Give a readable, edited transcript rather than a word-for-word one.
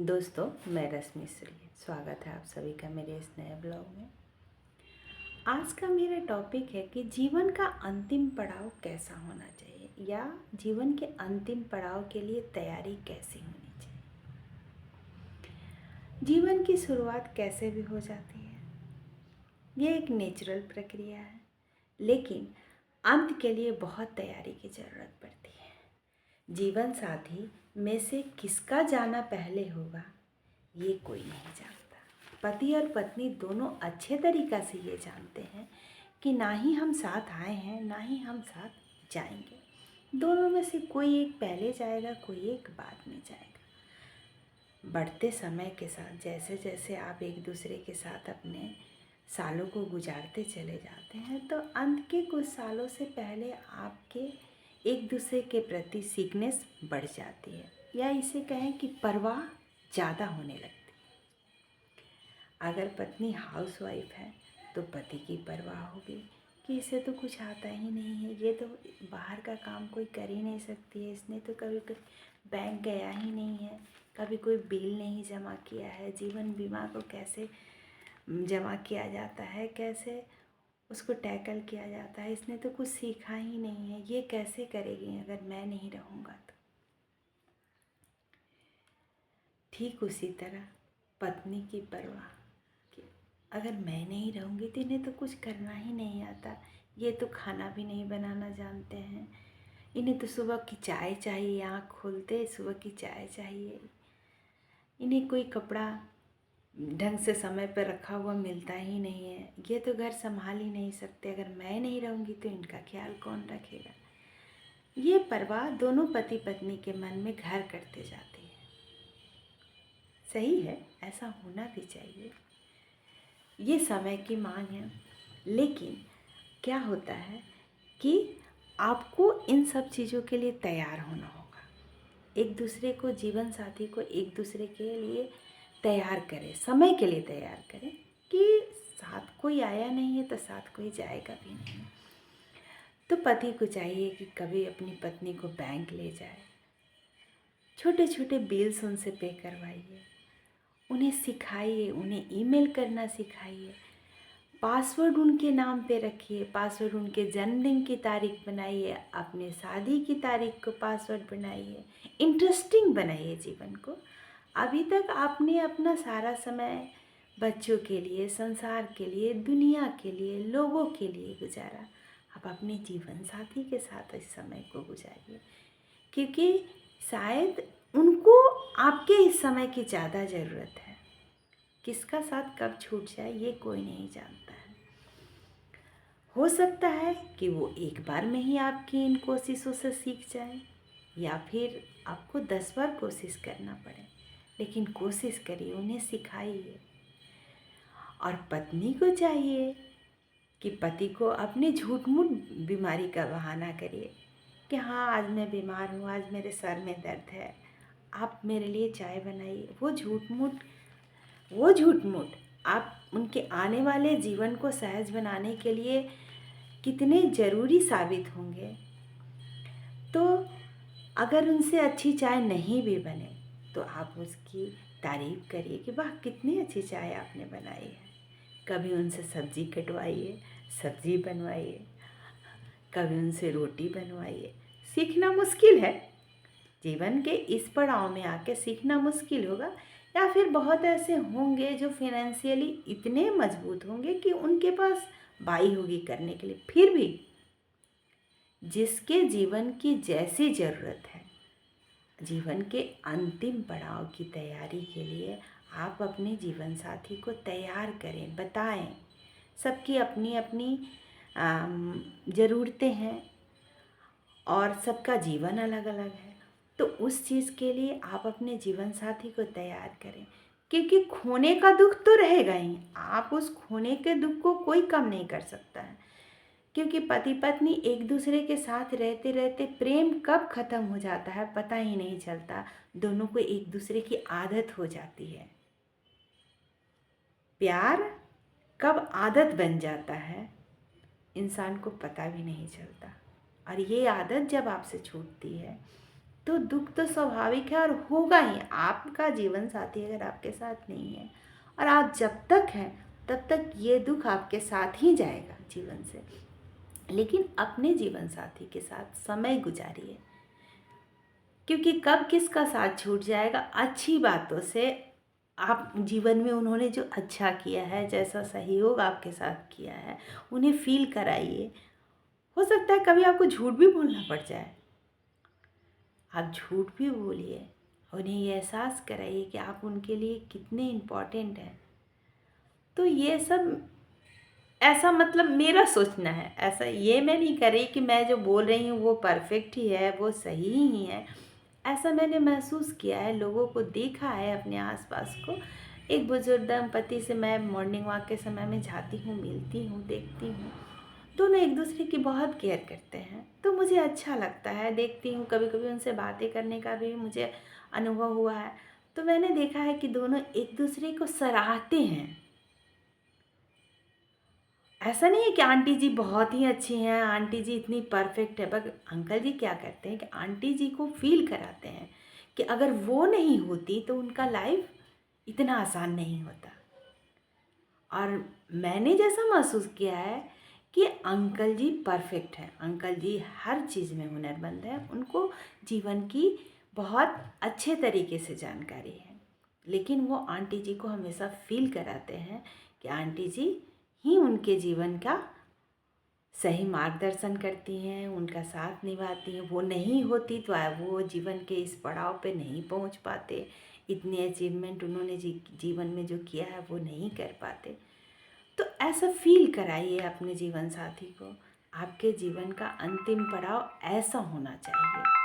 दोस्तों, मैं रश्मि श्री। स्वागत है आप सभी का मेरे इस नए ब्लॉग में। आज का मेरा टॉपिक है कि जीवन का अंतिम पड़ाव कैसा होना चाहिए या जीवन के अंतिम पड़ाव के लिए तैयारी कैसी होनी चाहिए। जीवन की शुरुआत कैसे भी हो जाती है, ये एक नेचुरल प्रक्रिया है, लेकिन अंत के लिए बहुत तैयारी की ज़रूरत पड़ती है। जीवन साथी में से किसका जाना पहले होगा, ये कोई नहीं जानता। पति और पत्नी दोनों अच्छे तरीक़ा से ये जानते हैं कि ना ही हम साथ आए हैं, ना ही हम साथ जाएंगे। दोनों में से कोई एक पहले जाएगा, कोई एक बाद में जाएगा। बढ़ते समय के साथ जैसे जैसे आप एक दूसरे के साथ अपने सालों को गुजारते चले जाते हैं, तो अंत के कुछ सालों से पहले आपके एक दूसरे के प्रति सीकनेस बढ़ जाती है, या इसे कहें कि परवाह ज़्यादा होने लगती है। अगर पत्नी हाउसवाइफ है तो पति की परवाह होगी कि इसे तो कुछ आता ही नहीं है, ये तो बाहर का काम कोई कर ही नहीं सकती है, इसने तो कभी बैंक गया ही नहीं है, कभी कोई बिल नहीं जमा किया है, जीवन बीमा को कैसे जमा किया जाता है, कैसे उसको टैकल किया जाता है, इसने तो कुछ सीखा ही नहीं है, ये कैसे करेगी अगर मैं नहीं रहूँगा तो। ठीक उसी तरह पत्नी की परवाह कि अगर मैं नहीं रहूँगी तो इन्हें तो कुछ करना ही नहीं आता, ये तो खाना भी नहीं बनाना जानते हैं, इन्हें तो सुबह की चाय चाहिए, आँख खोलते सुबह की चाय चाहिए, इन्हें कोई कपड़ा ढंग से समय पर रखा हुआ मिलता ही नहीं है, ये तो घर संभाल ही नहीं सकते, अगर मैं नहीं रहूँगी तो इनका ख्याल कौन रखेगा। ये परवाह दोनों पति पत्नी के मन में घर करते जाती है। सही है, ऐसा होना भी चाहिए, ये समय की मांग है। लेकिन क्या होता है कि आपको इन सब चीज़ों के लिए तैयार होना होगा। एक दूसरे को, जीवन साथी को एक दूसरे के लिए तैयार करें, समय के लिए तैयार करें कि साथ कोई आया नहीं है तो साथ कोई जाएगा भी नहीं। तो पति को चाहिए कि कभी अपनी पत्नी को बैंक ले जाए, छोटे छोटे बिल्स उनसे पे करवाइए, उन्हें सिखाइए, उन्हें ईमेल करना सिखाइए, पासवर्ड उनके नाम पे रखिए, पासवर्ड उनके जन्मदिन की तारीख बनाइए, अपने शादी की तारीख को पासवर्ड बनाइए, इंटरेस्टिंग बनाइए जीवन को। अभी तक आपने अपना सारा समय बच्चों के लिए, संसार के लिए, दुनिया के लिए, लोगों के लिए गुजारा, अब अपने जीवन साथी के साथ इस समय को गुजारिए, क्योंकि शायद उनको आपके इस समय की ज़्यादा ज़रूरत है। किसका साथ कब छूट जाए ये कोई नहीं जानता है। हो सकता है कि वो एक बार में ही आपकी इन कोशिशों से सीख जाए, या फिर आपको 10 बार कोशिश करना पड़े, लेकिन कोशिश करिए, उन्हें सिखाइए। और पत्नी को चाहिए कि पति को अपने झूठ मूठ बीमारी का बहाना करिए कि हाँ, आज मैं बीमार हूँ, आज मेरे सर में दर्द है, आप मेरे लिए चाय बनाइए। वो झूठ मूठ आप उनके आने वाले जीवन को सहज बनाने के लिए कितने ज़रूरी साबित होंगे। तो अगर उनसे अच्छी चाय नहीं भी बने तो आप उसकी तारीफ़ करिए कि वाह, कितनी अच्छी चाय आपने बनाई है। कभी उनसे सब्ज़ी कटवाइए, सब्ज़ी बनवाइए, कभी उनसे रोटी बनवाइए। सीखना मुश्किल है, जीवन के इस पड़ाव में आके सीखना मुश्किल होगा, या फिर बहुत ऐसे होंगे जो फिनेंशियली इतने मजबूत होंगे कि उनके पास बाई होगी करने के लिए। फिर भी जिसके जीवन की जैसी ज़रूरत है, जीवन के अंतिम पड़ाव की तैयारी के लिए आप अपने जीवन साथी को तैयार करें, बताएं। सबकी अपनी अपनी ज़रूरतें हैं और सबका जीवन अलग अलग है, तो उस चीज़ के लिए आप अपने जीवन साथी को तैयार करें, क्योंकि खोने का दुख तो रहेगा ही, आप उस खोने के दुख को कोई कम नहीं कर सकता है। क्योंकि पति पत्नी एक दूसरे के साथ रहते रहते प्रेम कब ख़त्म हो जाता है पता ही नहीं चलता, दोनों को एक दूसरे की आदत हो जाती है। प्यार कब आदत बन जाता है इंसान को पता भी नहीं चलता, और ये आदत जब आपसे छूटती है तो दुख तो स्वाभाविक है और होगा ही। आपका जीवन साथी अगर आपके साथ नहीं है और आप जब तक हैं तब तक ये दुख आपके साथ ही जाएगा जीवन से। लेकिन अपने जीवन साथी के साथ समय गुजारिए, क्योंकि कब किसका साथ छूट जाएगा। अच्छी बातों से आप जीवन में उन्होंने जो अच्छा किया है, जैसा सहयोग आपके साथ किया है, उन्हें फील कराइए। हो सकता है कभी आपको झूठ भी बोलना पड़ जाए, आप झूठ भी बोलिए, उन्हें ये एहसास कराइए कि आप उनके लिए कितने इम्पोर्टेंट हैं। तो ये सब ऐसा मतलब मेरा सोचना है, ऐसा ये मैं नहीं कर रही कि मैं जो बोल रही हूँ वो परफेक्ट ही है, वो सही ही है। ऐसा मैंने महसूस किया है, लोगों को देखा है अपने आसपास को। एक बुजुर्ग दंपति से मैं मॉर्निंग वॉक के समय में जाती हूँ, मिलती हूँ, देखती हूँ। दोनों एक दूसरे की बहुत केयर करते हैं, तो मुझे अच्छा लगता है। देखती हूँ, कभी कभी उनसे बातें करने का भी मुझे अनुभव हुआ है। तो मैंने देखा है कि दोनों एक दूसरे को सराहते हैं। ऐसा नहीं है कि आंटी जी बहुत ही अच्छी हैं, आंटी जी इतनी परफेक्ट है, पर अंकल जी क्या करते हैं कि आंटी जी को फील कराते हैं कि अगर वो नहीं होती तो उनका लाइफ इतना आसान नहीं होता। और मैंने जैसा महसूस किया है कि अंकल जी परफेक्ट हैं, अंकल जी हर चीज़ में हुनरमंद हैं, उनको जीवन की बहुत अच्छे तरीके से जानकारी है। लेकिन वो आंटी जी को हमेशा फील कराते हैं कि आंटी जी ही उनके जीवन का सही मार्गदर्शन करती हैं, उनका साथ निभाती हैं। वो नहीं होती तो वो जीवन के इस पड़ाव पे नहीं पहुंच पाते, इतने अचीवमेंट उन्होंने जीवन में जो किया है वो नहीं कर पाते। तो ऐसा फील कराइए अपने जीवन साथी को, आपके जीवन का अंतिम पड़ाव ऐसा होना चाहिए।